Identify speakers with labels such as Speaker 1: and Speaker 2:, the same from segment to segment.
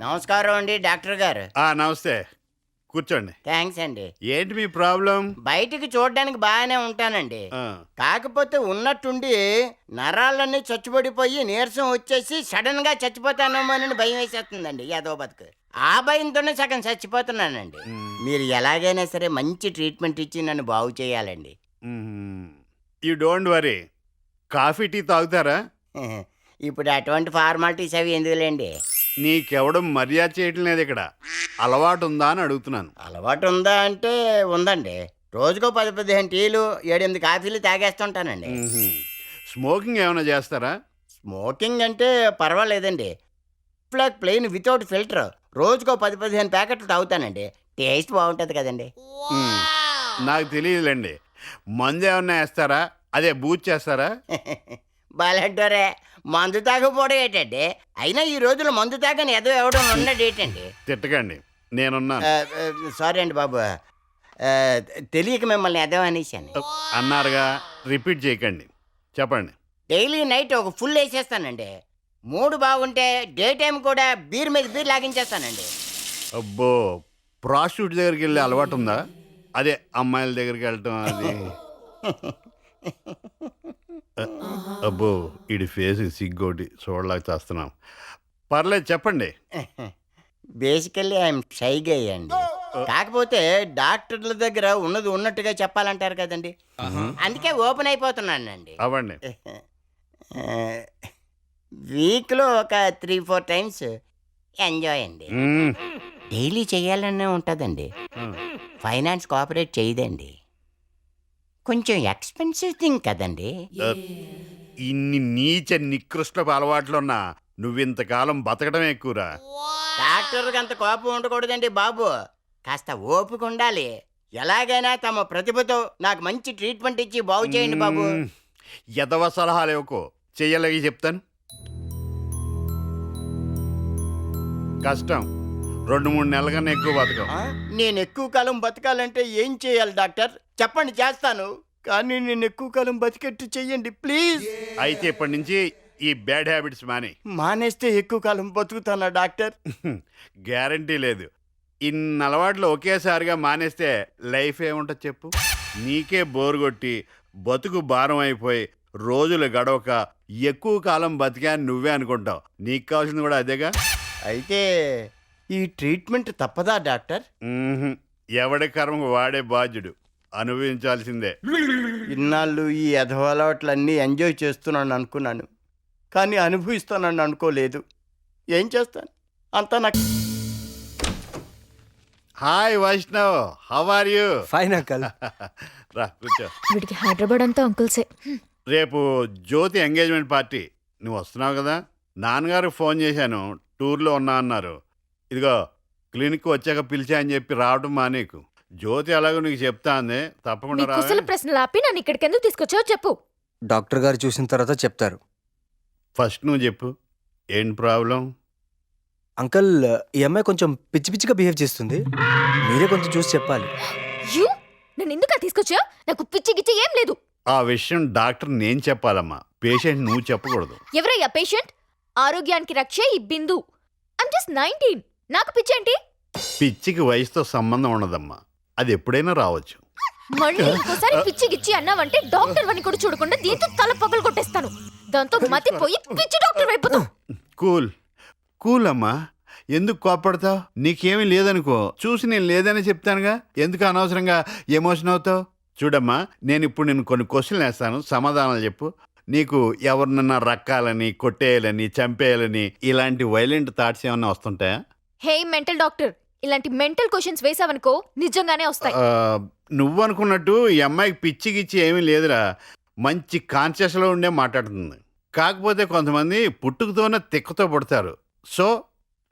Speaker 1: నమస్కారం అండి డాక్టర్ గారు.
Speaker 2: నమస్తే, కూర్చోండి.
Speaker 1: థ్యాంక్స్ అండి.
Speaker 2: ఏంటి మీ ప్రాబ్లం?
Speaker 1: బయటికి చూడడానికి బాగానే ఉంటానండి, కాకపోతే ఉన్నట్టుండి నరాలన్నీ చచ్చుబడిపోయి నీరసం వచ్చేసి సడన్ గా చచ్చిపోతానేమోనని భయం వేసేస్తుందండి. ఏదో బతుకు ఆ భయంతోనే సగం చచ్చిపోతున్నానండి. మీరు ఎలాగైనా సరే మంచి ట్రీట్మెంట్ ఇచ్చి నన్ను బాగు చేయాలండి.
Speaker 2: You don't worry. Coffee tea తాగుతారా?
Speaker 1: ఇప్పుడు అటువంటి ఫార్మాలిటీస్ అవి ఎందుకులేండి.
Speaker 2: నీకెవడం మర్యాద చేయటం లేదు ఇక్కడ. అలవాటు ఉందా అని అడుగుతున్నాను.
Speaker 1: అలవాటు ఉందా అంటే ఉందండి. రోజుకో 10-15 టీలు 7-8 కాఫీలు తాగేస్తుంటానండి.
Speaker 2: స్మోకింగ్ ఏమైనా చేస్తారా?
Speaker 1: స్మోకింగ్ అంటే పర్వాలేదండి. ఫ్లాక్ ప్లెయిన్ వితౌట్ ఫిల్టర్ రోజుకో 10-15 ప్యాకెట్లు తాగుతానండి. టేస్ట్ బాగుంటుంది కదండి.
Speaker 2: నాకు తెలియదులేండి. మందు ఏమన్నా వేస్తారా? అదే బూజ్ చేస్తారా?
Speaker 1: బాలంటారే, మందు తాగకపోవడం ఏంటండి? అయినా ఈ రోజుల్లో మందు తాగని ఏదో ఎవడం ఉన్నాడు ఏంటండి?
Speaker 2: తిట్టకండి, నేనున్నా.
Speaker 1: సారీ అండి బాబు, తెలియక మిమ్మల్ని ఎదో అనేసాను.
Speaker 2: అన్నారుగా, రిపీట్ చేయకండి, చెప్పండి.
Speaker 1: డైలీ నైట్ ఒక ఫుల్ వేసేస్తానండి. మూడు బాగుంటే డే టైం కూడా బీర్ మీద బీర్ లాగించేస్తానండి.
Speaker 2: అబ్బో, ప్రాస్టిట్యూట్ దగ్గరికి వెళ్ళే అలవాటు ఉందా? అదే అమ్మాయిల దగ్గరికి వెళ్ళటం అది. అబ్బో, ఇడి ఫేస్ సిగ్గోటి చూడలేక చేస్తున్నాం. పర్లేదు, చెప్పండి.
Speaker 1: బేసికల్లీ ఐఎమ్ షైగా అండి. కాకపోతే డాక్టర్ల దగ్గర ఉన్నది ఉన్నట్టుగా చెప్పాలంటారు కదండి, అందుకే ఓపెన్ అయిపోతున్నానండి.
Speaker 2: అవ్వండి.
Speaker 1: వీక్లో ఒక 3-4 టైమ్స్ ఎంజాయ్ అండి. డైలీ చేయాలనే ఉంటుందండి. ఫైనాన్స్ కోఆపరేట్ చేయదండి. కొంచెం ఎక్స్పెన్సివ్ థింగ్ కదండి.
Speaker 2: ఇన్ని నీచ నికృష్టపు అలవాట్లున్నా నువ్వింతకాలం బతకడం ఎక్కువరా.
Speaker 1: డాక్టర్కి అంత కోపం ఉండకూడదండి బాబు, కాస్త ఓపిక ఉండాలి. ఎలాగైనా తమ ప్రతిభతో నాకు మంచి ట్రీట్మెంట్ ఇచ్చి బాగు చేయండి బాబు.
Speaker 2: ఎదవ సలహాలు ఇవ్వకో, చెయ్యలేగి చెప్తాను. కష్టం, 2-3 నెలల కన్నా ఎక్కువ బతకం.
Speaker 1: నేను ఎక్కువ కాలం బతకాలంటే ఏం చేయాలి డాక్టర్? చెప్పండి, చేస్తాను. కానీ నేను ఎక్కువ కాలం బతికెట్టు చెయ్యండి ప్లీజ్.
Speaker 2: అయితే ఇప్పటి నుంచి ఈ బ్యాడ్ హ్యాబిట్స్
Speaker 1: మానేస్తే ఎక్కువ కాలం బతుకుతానా డాక్టర్?
Speaker 2: గ్యారంటీ లేదు. ఇన్ని అలవాట్లు ఒకేసారిగా మానేస్తే లైఫ్ ఏముంటుంది చెప్పు? నీకే బోరు కొట్టి బతుకు భారం అయిపోయి రోజులు గడవక ఎక్కువ కాలం బతికా నువ్వే అనుకుంటావు. నీకు కావాల్సింది కూడా అదేగా.
Speaker 1: అయితే ఈ ట్రీట్మెంట్ తప్పదా డాక్టర్?
Speaker 2: ఎవడి కర్మకు వాడే బాధ్యుడు, అనుభవించాల్సిందే.
Speaker 1: ఇన్నాళ్ళు ఈ అలవాట్లన్నీ ఎంజాయ్ చేస్తున్నాను అనుకున్నాను, కానీ అనుభవిస్తానని అనుకోలేదు. ఏం చేస్తాను, అంతా నాకు.
Speaker 2: Hi Vaishnav, how are you?
Speaker 3: Fine uncle.
Speaker 2: రా కూర్చో.
Speaker 4: వీడికి హైదరాబాద్ అంతా అంకుల్సే.
Speaker 2: రేపు జ్యోతి ఎంగేజ్మెంట్ పార్టీ, నువ్వు వస్తున్నావు కదా? నాన్నగారు ఫోన్ చేశాను, టూర్లో ఉన్నా అన్నారు. ఇదిగో క్లినిక్ వచ్చాక పిలిచా అని చెప్పి రావడం మానేకు. జ్యోతి అలాగో నీకు చెప్తా అంది, తప్పకుండా రా.
Speaker 4: కుశల ప్రశ్నలు ఆపి నన్ను ఇక్కడికి ఎందుకు తీసుకొచ్చావో చెప్పు.
Speaker 3: డాక్టర్ గారు చూసిన తర్వాత చెప్తారు.
Speaker 2: ఫస్ట్ నువ్వు చెప్పు, ఏం ప్రాబ్లం?
Speaker 3: అంకల్, ఈ అమ్మాయి కొంచెం పిచ్చి పిచ్చిగా బిహేవ్ చేస్తుంది, మీరే కొంచెం చూసి చెప్పాలి.
Speaker 4: నన్ను ఎందుకు తీసుకొచ్చా? నాకు పిచ్చి గిచ్చి ఏం లేదు.
Speaker 2: ఆ విషయం డాక్టర్ నేను చెప్పాలమ్మా, పేషెంట్ నువ్వు చెప్పకూడదు.
Speaker 4: ఎవరయ్యా పేషెంట్? ఆరోగ్యానికి రక్షే ఈ బిందు. I'm just 19. నాకు పిచ్చేంటి?
Speaker 2: పిచ్చికి వయసుతో సంబంధం ఉండదమ్మా, అది ఎప్పుడైనా రావచ్చు.
Speaker 4: మళ్ళీ ఇంకోసారి పిచ్చి గిచ్చి అన్నావంటే డాక్టర్ వని కూడా చూడకుండా దీంతో తల పగలు కొట్టేస్తాను. దాంతో మతి పోయి పిచ్చి డాక్టర్ అయిపోతావు.
Speaker 2: కూల్ కూల్ అమ్మా, ఎందుకు కోపడతావు? నీకేమీ లేదనుకో, చూసి నేను లేదని చెప్తానుగా, ఎందుకు అనవసరంగా ఎమోషన్ అవుతావు? చూడమ్మా, నేను ఇప్పుడు నేను కొన్ని క్వశ్చన్లు వేస్తాను, సమాధానాలు చెప్పు. నీకు ఎవరినన్నా రక్కాలని, కొట్టేయాలని, చంపేయాలని ఇలాంటి వైలెంట్ థాట్స్ ఏమన్నా వస్తుంటాయా?
Speaker 4: హే మెంటల్ డాక్టర్, ఇలాంటి మెంటల్ క్వశ్చన్స్ వేసావనుకో నిజంగానే వస్తాయి.
Speaker 2: నువ్వు అనుకున్నట్టు ఈ అమ్మాయికి పిచ్చి గిచ్చి ఏమీ లేదురా, మంచి కాన్షియస్లో ఉండే మాట్లాడుతుంది. కాకపోతే కొంతమంది పుట్టుకతోనే తిక్కతో పుడతారు. సో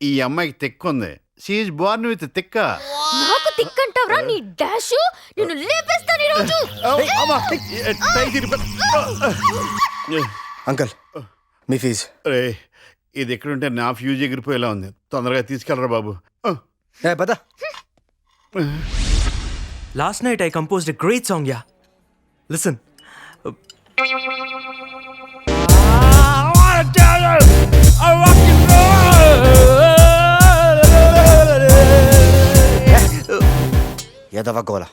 Speaker 2: ఈ అమ్మాయికి తిక్కు ఉంది. షీ ఈజ్ బోర్న్ విత్ తిక్క.
Speaker 4: నాకు తిక్కంటావరా నీ డాష్? నిన్ను లేపేస్తాను ఈ రోజు.
Speaker 3: అంకల్, మీ ఫీజు.
Speaker 2: ఇది ఎక్కడుంటే నా ఫ్యూజ్ ఎగిరిపోయేలా ఉంది, తొందరగా తీసుకెళ్ళరా బాబు.
Speaker 3: పద.
Speaker 5: Last night I composed a great song, yeah. Listen. I wanna tell you, I rock and roll.
Speaker 3: ఎదవగోల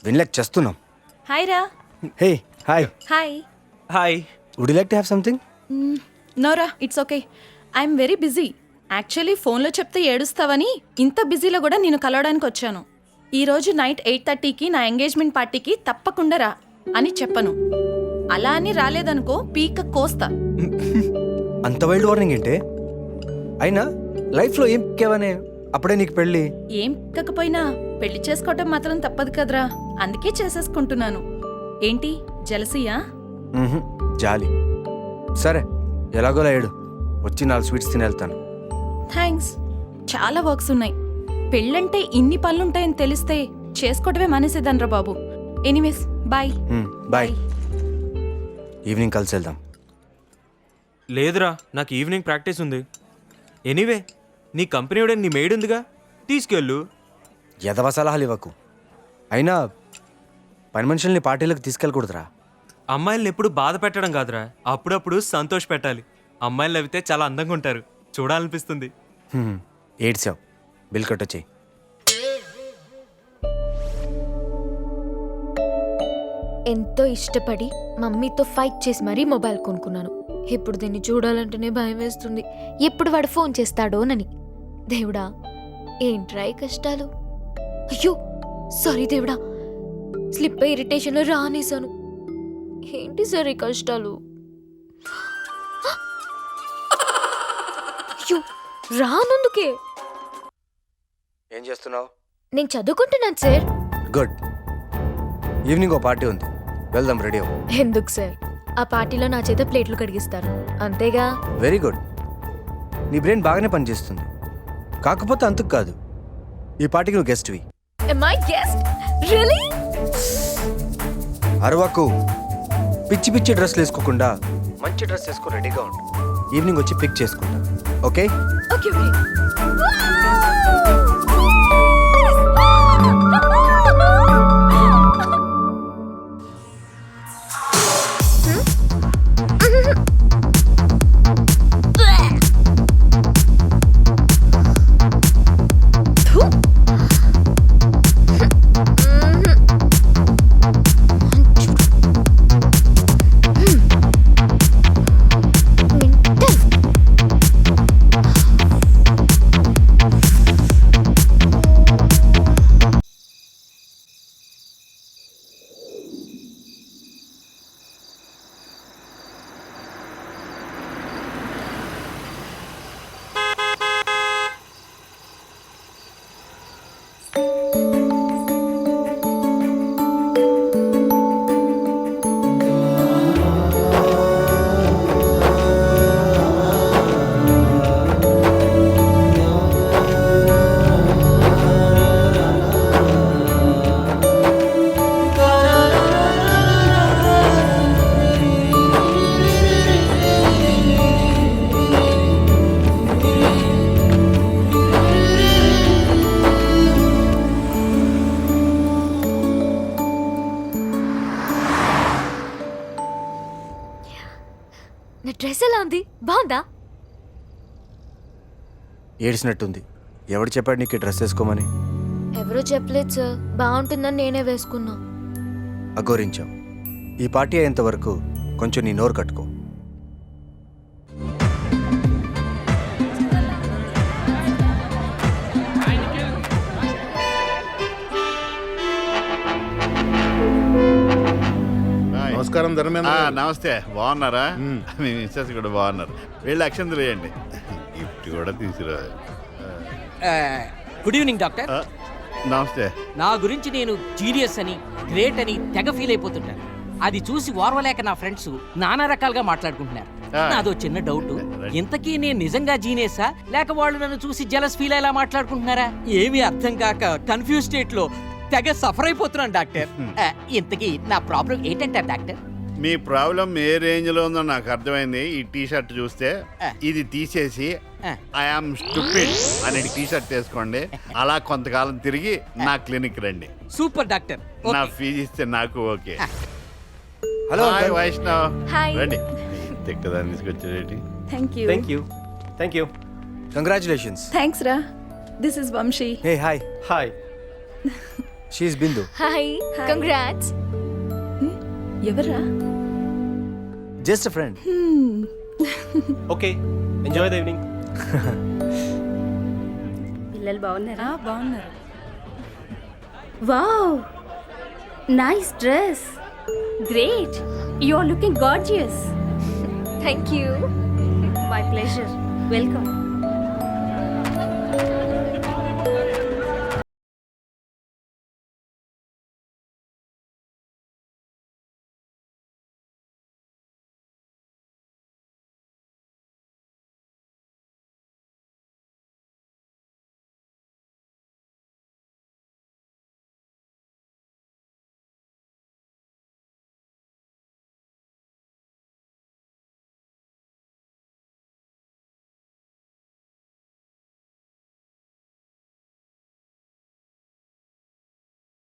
Speaker 3: వినలేక చేస్తున్నాం.
Speaker 6: హాయ్ రా.
Speaker 3: Hey hi,
Speaker 6: hi.
Speaker 5: Hi.
Speaker 3: Would you like to have something?
Speaker 6: నోరా, it's okay. I'm very busy. Actually ఫోన్లో చెప్తే ఏడుస్తావని ఇంత బిజీలో కూడా నేను కలవడానికి వచ్చాను. ఈరోజు నైట్ 8:30కి నా ఎంగేజ్మెంట్ పార్టీకి తప్పకుండా రా అని చెప్పను. అలా అని రాలేదనుకో పీక కోస్తా.
Speaker 3: అంత వైల్డ్ వార్నింగ్ ఏంటే? అయినా లైఫ్లో ఏం కేవనే అప్పుడే నీకు పెళ్ళి.
Speaker 6: ఏం కాకపోయినా పెళ్లి చేసుకోవటం మాత్రం తప్పదు కదరా, అందుకే చేసేసుకుంటున్నాను. ఏంటి జలసియా?
Speaker 3: మ్హూ, జాలి. సరే ఎలాగోలా ఏడు, వచ్చి 4 స్వీట్స్ తిని వెళ్తాను.
Speaker 6: థ్యాంక్స్. చాలా వర్క్స్ ఉన్నాయి. పెళ్ళంటే ఇన్ని పనులుంటాయని తెలిస్తే చేసుకోవటమే మానేసేదనరా బాబు. Anyways bye.
Speaker 3: బాయ్. ఈవినింగ్ కలిసి వెళ్దాం.
Speaker 5: లేదురా, నాకు ఈవినింగ్ ప్రాక్టీస్ ఉంది. ఎనీవే, నీ కంపెనీ వాడే నీ మెయిడ్ ఉందిగా, తీసుకెళ్ళు.
Speaker 3: ఎదవ సలహాలు ఇవ్వకు. అయినా పని మనుషుల్ని పార్టీలకు తీసుకెళ్ళకూడదురా.
Speaker 5: అమ్మాయిల్ని ఎప్పుడు బాధ పెట్టడం కాదురా, అప్పుడప్పుడు సంతోష పెట్టాలి. అమ్మాయిలు నవ్వితే చాలా అందంగా ఉంటారు, చూడాలనిపిస్తుంది.
Speaker 3: ఏడ్చావు, బిల్ కట్టొచ్చేయి.
Speaker 4: ఎంతో ఇష్టపడి మమ్మీతో ఫైట్ చేసి మరీ మొబైల్ కొనుక్కున్నాను. ఇప్పుడు దీన్ని చూడాలంటేనే భయం వేస్తుంది. ఎప్పుడు వాడు ఫోన్ చేస్తాడోనని. దేవుడా, ఏంట్రా ఈ కష్టాలు. అయ్యో సారీ దేవుడా, స్లిప్ అయి ఇరిటేషన్లో రానేసాను. ఏంటి సార్ ఈ కష్టాలు. అయ్యో రానందుకే.
Speaker 3: ఏం చేస్తున్నావు?
Speaker 4: నేను చదువుకుంటున్నాను సార్.
Speaker 3: గుడ్. ఈవినింగ్ ఓ పార్టీ ఉంది, వెళ్దాం. రెడీ అవ్వు.
Speaker 4: ఎందుకు సార్? ఆ పార్టీలో నా చేత ప్లేట్లు కడిగిస్తారు అంతేగా.
Speaker 3: Very good. నీ బ్రెయిన్ బాగానే పనిచేస్తుంది. కాకపోతే అంతకు కాదు, ఈ పార్టీకి నువ్వు గెస్ట్వి.
Speaker 4: Am I guest? Really?
Speaker 3: అరవకు. పిచ్చి పిచ్చి డ్రెస్లు వేసుకోకుండా మంచి డ్రెస్ వేసుకో, రెడీగా ఉండు. ఈవినింగ్ వచ్చి పిక్ చేసుకుంటా. ఓకే?
Speaker 4: Okay, okay. నా డ్రెస్ ఎలా ఉంది? బాగుందా?
Speaker 3: ఏడ్చినట్టుంది. ఎవడు చెప్పాడు నీకు డ్రెస్ వేసుకోమని?
Speaker 4: ఎవరో చెప్పలేదు సార్, బాగుంటుందని నేనే వేసుకున్నా.
Speaker 3: అఘోరించావు. ఈ పార్టీ అయ్యేంత వరకు కొంచెం నీ నోరు కట్టుకో.
Speaker 7: నమస్కారం ధర్మేంద్ర.
Speaker 2: నమస్తే, బాగున్నారా? మీ మిస్సెస్ కూడా బాగున్నారు. వీళ్ళు అక్షంతలు వేయండి, గిఫ్ట్ కూడా తీసుకురా.
Speaker 8: Good evening doctor.
Speaker 2: నమస్తే.
Speaker 8: నా గురించి నేను జీనియస్ అని, గ్రేట్ అని తెగ ఫీల్ అయిపోతుంటాను. అది చూసి ఓర్వలేక నా ఫ్రెండ్స్ నానా రకాలుగా మాట్లాడుకుంటున్నారు. నాదో చిన్న డౌట్, ఇంతకీ నేను నిజంగా జీనియసా లేక వాళ్ళు నన్ను చూసి జలస్ ఫీల్ అయ్యేలా మాట్లాడుకుంటున్నారా? ఏమీ అర్థం కాక కన్ఫ్యూజ్ స్టేట్ లో తెగ సఫర్ అయిపోతున్నాను డాక్టర్. ఇంతకీ నా ప్రాబ్లం ఏంటంటారు డాక్టర్?
Speaker 2: మీ ప్రాబ్లం ఏ రేంజ్ లో ఉందో నాకు అర్థమైంది. ఈ టీ షర్ట్ చూస్తే ఇది తీసేసి ఐఆమ్ స్టూపిడ్ అనే టీ షర్ట్ వేసుకోండి. అలా కొంతకాలం తిరిగి నా క్లినిక్ రండి.
Speaker 8: Super doctor.
Speaker 2: నా ఫీజు ఇస్తే నాకు okay.
Speaker 3: Hello
Speaker 2: hi Vaishnav,
Speaker 4: hi.
Speaker 2: రండి. తిక్కదాన్ని తీసుకొచ్చేటి.
Speaker 6: Thank you.
Speaker 5: Thank you. Thank you.
Speaker 3: Congratulations.
Speaker 6: Thanks రా. This is Vamsi.
Speaker 3: Hey hi.
Speaker 5: Hi.
Speaker 3: She Bindu.
Speaker 4: Hi, congrats.
Speaker 6: ఎవర్రా?
Speaker 3: Just friend.
Speaker 5: Okay, enjoy the evening.
Speaker 9: పిల్లలు బాగున్నారా?
Speaker 6: బాగున్నారు.
Speaker 9: Wow, nice dress, great, you are looking gorgeous.
Speaker 4: Thank you.
Speaker 9: My pleasure, welcome.